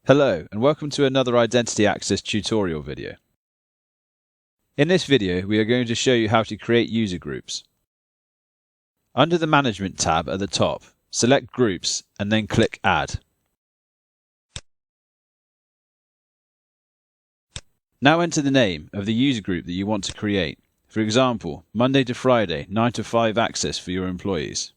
Hello and welcome to another Identity Access tutorial video. In this video we are going to show you how to create user groups. Under the Management tab at the top, select Groups and then click Add. Now enter the name of the user group that you want to create. For example, Monday to Friday 9 to 5 access for your employees.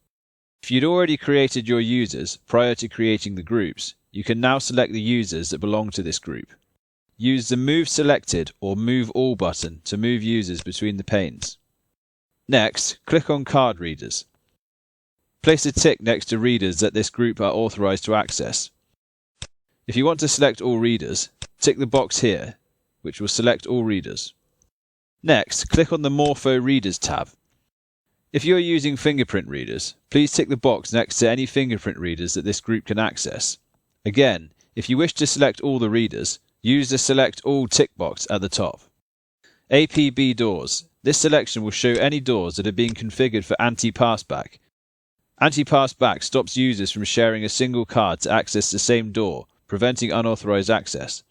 If you'd already created your users prior to creating the groups, you can now select the users that belong to this group. Use the Move Selected or Move All button to move users between the panes. Next, click on Card Readers. Place a tick next to readers that this group are authorized to access. If you want to select all readers, tick the box here, which will select all readers. Next, click on the Morpho Readers tab. If you are using fingerprint readers, please tick the box next to any fingerprint readers that this group can access. Again, if you wish to select all the readers, use the Select All tick box at the top. Apb Doors. This selection will show any doors that are being configured for anti-passback. Anti-passback stops users from sharing a single card to access the same door, preventing unauthorized access.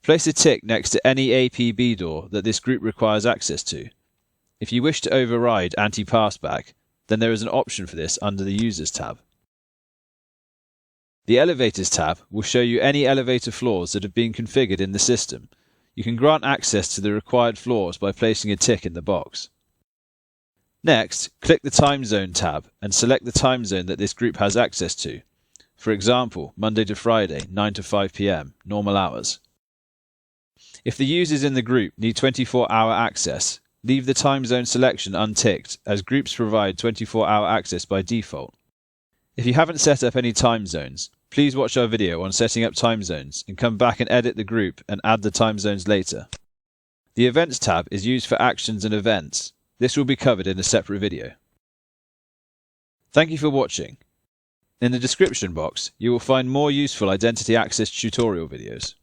Place a tick next to any Apb door that this group requires access to. If you wish to override anti-passback, then there is an option for this under the Users tab. The Elevators tab will show you any elevator floors that have been configured in the system. You can grant access to the required floors by placing a tick in the box. Next, click the Time Zone tab and select the time zone that this group has access to. For example, Monday to Friday, 9 to 5 p.m., normal hours. If the users in the group need 24-hour access, leave the time zone selection unticked, as groups provide 24-hour access by default. If you haven't set up any time zones, please watch our video on setting up time zones and come back and edit the group and add the time zones later. The Events tab is used for actions and events. This will be covered in a separate video. Thank you for watching. In the description box, you will find more useful identity access tutorial videos.